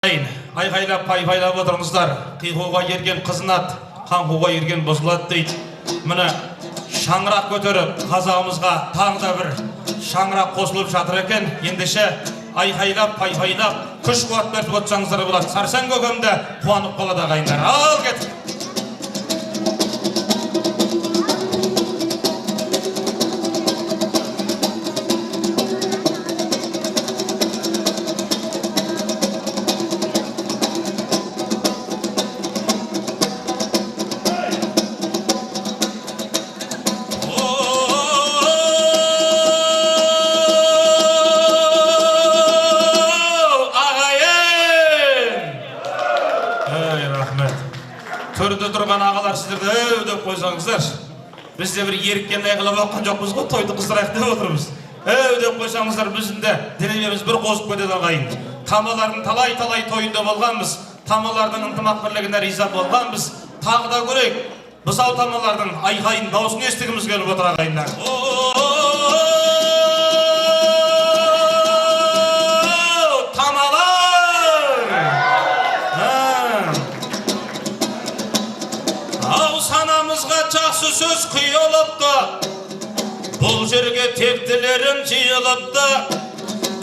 Айғайлап пай-пайлап отырыңыздар. Қиғуға ерген қызынат, қаңғуға ерген бұзылады дейді. Міне шаңырақ көтеріп, қазағымызға тағы да бір шаңырақ қосылып жатыр екен. Ендеше айғайлап пай-пайлап күш қуат беріп отырсаңыздар болады. Сарсаң көкемді қуанып қалады ағайындар. Ал кет. Төрде тұрған ағалар сіздерді өдеп қойсаңыздар. Біз де бір еріккен айғылап оққан жоқпыз ғой, тойды қыздырайық деп отырмыз. Өдеп қойсаңыздар, біздің де денемеміз бір қозып кетеді ағайын. Тамалардың талай-талай тойында болғанбыз, тамалардың ынтымақ бірлігіне риза болғанбыз. Тағы да көрейік, бұзау тамалардың айғайын дауысын естігіміз келіп отыр ағайындар. Санамызға жақсы сөз құйылыпты, бұл жерге тектілерін жиылыпты.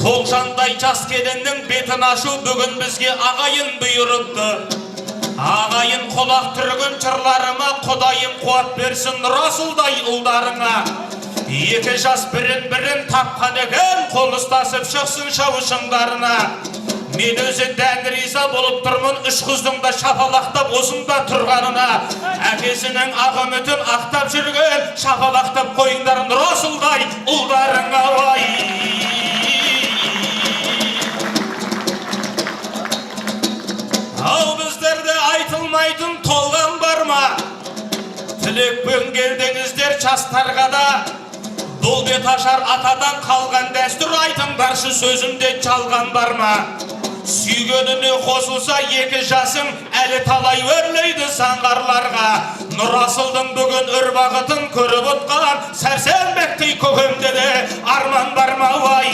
Тоғжандай жас келіннің бетін ашу бүгін бізге ағайын бұйырыпты. Ағайын құлақ түргін жырларыма, Құдайым қуат берсін Расылдай ұлдарыңа. Екі жас бірін-бірін тапқан екен, қол ұстасып шықсын шауышыңдарына. Мен өзі дән риза болып тұрмын, үш қыздың да шапалақтап осында тұрғанына. Әкесінің ақ үмітін ақтап жүрген, шапалақтап қойыңдарын Расылдай ұлдарыңа. Ай! Ау, біздерде айтылмайтын толған бар ма? Тілекпен келдіңіздер жастарға да. Бұл бет ашар атадан қалған дәстүр, айтыңдаршы сөзімде жалған бар ма? Сүйгеніне қосылса екі жасың әлі талай өрлейді саңғарларға. Нұрасылдың бүгін үрбағытын көріп отқан сәрсенбектей көкемде де арман бар ма? Ай!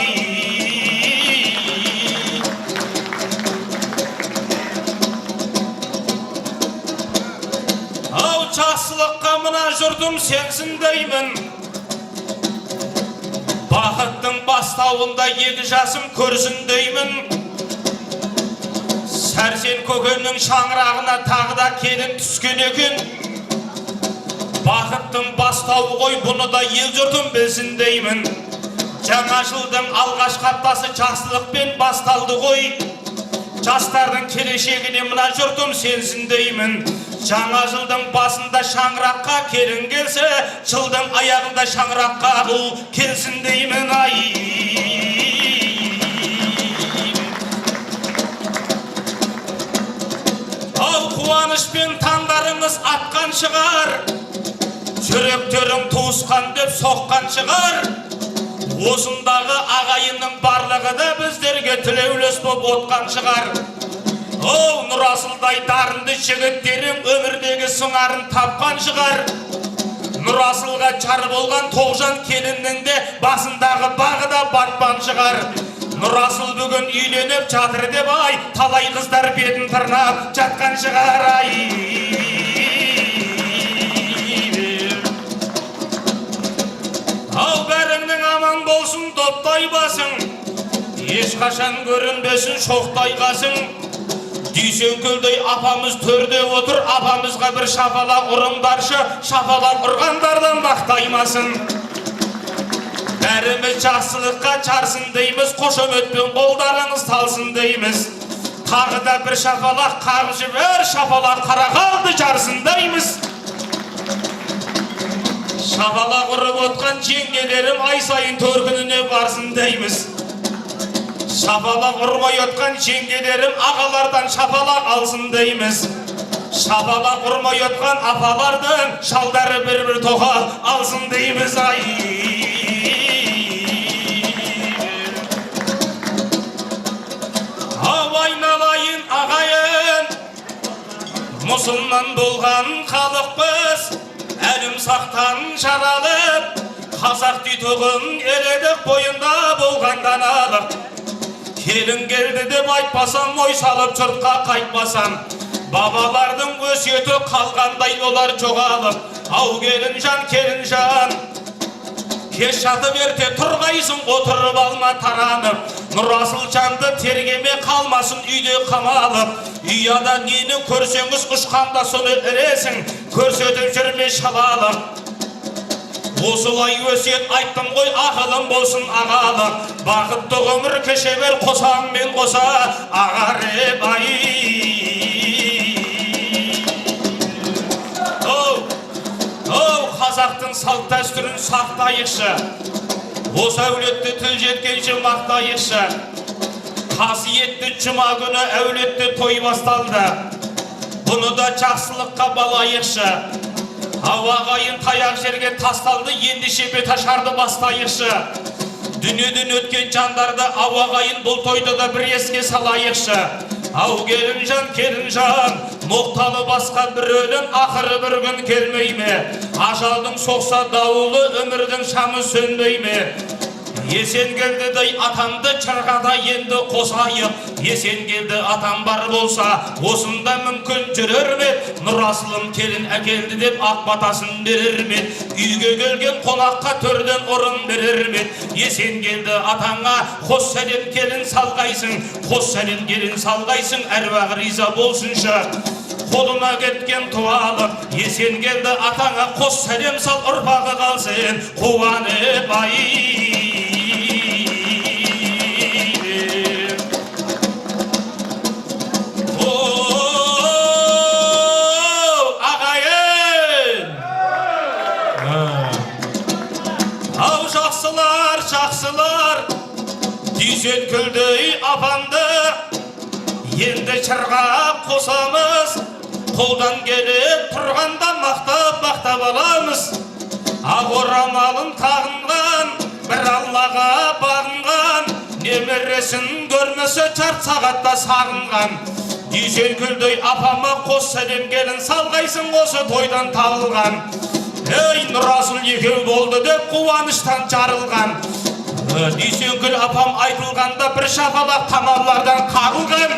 Ау, жақсылыққа мына жұртым сенсін деймін. Бақыттың бастауында екі жасым көрсін деймін. Сәрсен көкемнің шаңырағына тағы да келін түскен екен. Бақыттың бастауы ғой, бұны да ел жұртым білсін деймін. Жаңа жылдың алғашқы аптасы жақсылықпен басталды ғой. Жастардың келешегіне мына жұртым сенсін деймін. Жаңа жылдың басында шаңыраққа келін келсе, жылдың аяғында шаңыраққа ұл келсін деймін. Ай! Қуанышпен таңдарыңыз атқан шығар, жүректерің туысқан деп соққан шығар. Осындағы ағайынның барлығы да біздерге тілеулес боп отқан шығар. Оу, Нұрасылдай дарынды жігіттерім өмірдегі сыңарын тапқан шығар. Нұрасылға жар болған Тоғжан келіннің де басындағы бағы да батпан шығар. Нұрасыл бүгін үйленіп жатыр деп ай, талай қыздар бетін тырнап жатқан шығар. Ай! Ау, бәріңнің аман болсын доптай басың, ешқашан көрінбесін шоқтай қасың. Дүйсенкөлдей апамыз төрде отыр, апамызға бір шапалақ ұрыңдаршы, шапалақ ұрғандардан мақтаймасын. Бәріміз жақсылыққа чарсын дейміз, қошеметпен қолдарыңыз талсын дейміз. Тағы да бір шапалақ қағып жібер, шапалақ қарақалды жарсын дейміз. Шапалақ ұрып отқан жеңгелерім ай сайын төркініне барсын дейміз. Шапалақ ұрмай отқан жеңгелерім ағалардан шапалақ алсын дейміз. Шапалақ ұрмай отқан апалардың шалдары бір-бір тоқал алсын дейміз. Ай! Айналайын ағайын, мұсылман болған халықпыз, әлім сақтан жаралып, қазақ дейтұғын еледік бойында болған даналық. Gelin geldi деп айтпасам, ой салып жұртқа қайтпасам. Babalarдің өсиеті қалғандай олар жоғалып. Ау келінжан, келінжан, кеш жатып ерте тұрғайсың, отырып алма таранып. Нұрасыл жанды тергеме қалмасын үйде қамалып. Ұяда нені көрсеңіз ұшқанда соны іресің, көрсетіп жүрме шалалып. Осылай өсиет айттым ғой, ақылым болсын ағалым. Бақытты ғұмыр кеше бер қосаңмен қоса, ағарып ай. Қазақтың салт дәстүрін сақтайықшы, осы әулетті тіл жеткенше мақтайықшы. Қасиетті жұма күні әулетті той басталды, бұны да жақсылыққа балайықшы. Ағайын таяқ жерге тасталды, ендеше беташарды бастайықшы. Дүниеден өткен жандарды ағайын бұл тойды да бір еске салайықшы. Ау келінжан, келінжан, ноқталы басқа бір өлім ақыры бір күн келмей ме? Ажалдың соқса дауылы өмірдің шамы сөнбей ме? Есен келді дей атамды чырғада енді қосайық. Есен келді атам бар болса, осында мүмкін жүрер ме? Нұрасылым келін әкелді деп ақ батасын берер ме? Үйге келген қонаққа төрден орын берер ме? Есен келді атаңа қос сәлем келін салғайсың, қос сәлем келін салғайсың, әруағы риза болсыншы. Қолына кеткен туалып, есен келді атаңа қос сәлем сал, ұрпағы қалсын, қуанып ай. Жақсылар, дүйсен күлді апамды, енді шырға қосамыз, қолдан келіп тұрғанда мақтап аламыз. Ақ орамалын тағынған, бір Аллаға бағынған, немересін көрмесе жарты сағатта сағынған. Дүйсен күлді апама қос сәлем келін салғайсың, осы тойдан табылған. Ей, Нұрасыл екеу болды деп қуаныштан жарылған. Дүйсенкүл апам айтылғанда бір шапалақ тамалардан қағылған.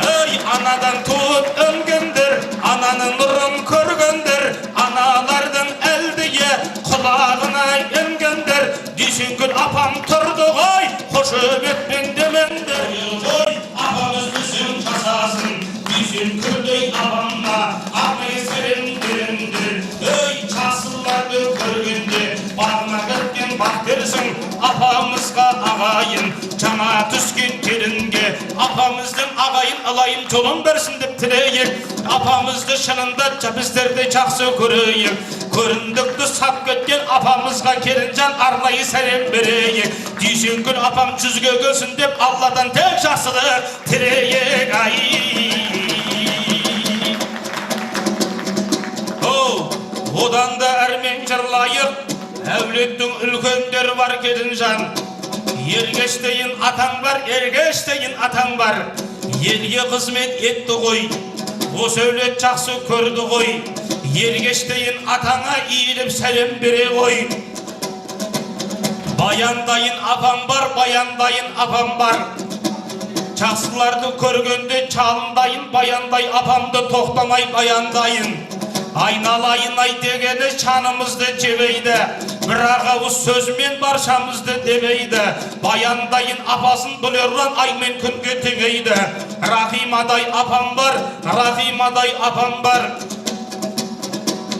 Ей, анадан туып өнгендер, ананың нұрын көргендер, аналардың әлдіге құлағына енгендер. Дүйсенкүл апам тұрды ғой, қошеметпен демендер. Ой, апамыз біздің жасасын, Дүйсенкүлдей апамға ақ есерін беріңдер. Ей, жасыларды көргенде бағына кеткен бақ берсің, апамызға ағайын жаңа түскен келінге. Апамыздың ағайын алайын жолын берсін деп тілейік. Апамызды шынында біздерді жақсы көрейік. Көріндікті сап кеткен апамызға келінжан арнайы сәлем берейік. Дүйсенкүл апам жүзге келсін деп Алладан тек жақсылық тілейік ай. Одан да әрмен жырлайық, әулеттің үлкендері бар келінжан. Ергештейін атаң бар, ергештейін атаң бар. Елге қызмет етті ғой, осы әулет жақсы көрді ғой. Ергештейін атаңа иіліп сәлем бере ғой. Баяндайын апам бар, баяндайын апам бар. Жақсыларды көргенде чалындайын, баяндай апамды тоқтамай баяндайын. Айналайын ай дегені шанымызды жебейді, бірақ ауыз сөзмен баршамызды демейді. Баяндайын апасын бұлерран аймен күнге теңейді. Рахимадай апам бар, Рахимадай апам бар.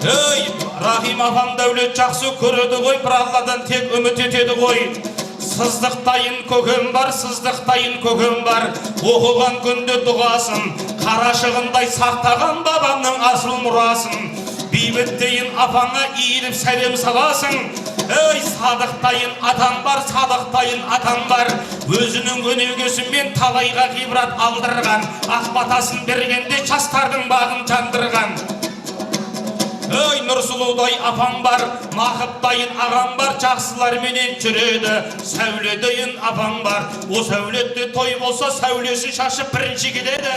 Ей, Рахим апам дәулет жақсы көреді ғой, бір Алладан тек үміт етеді ғой. Сыздықтайын көкем бар, сыздықтайын көкем бар. Оқыған күнде дұғасын, қарашығындай сақтаған бабамның асыл мұрасын. Бейбіттейін апаңа иіліп сәлем саласың. Ей, садықтайын атам бар, садықтайын атам бар. Өзінің өнегесімен талайға ғибрат алдырған, ақ батасын бергенде жастардың бағын жандырған. Ей, Нұрсұлудай апам бар, Мақыптайын ағам бар, жақсылар менен жүреді. Сәуледейін апам бар, о сәулетті той болса сәулесі шашып бірінші келеді.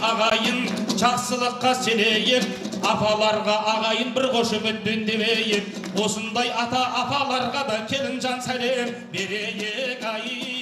Ағайын, жақсылыққа сенейік, апаларға ағайын бір қошеметпен демейік. Осындай ата апаларға да келінжан сәлем берейік ай.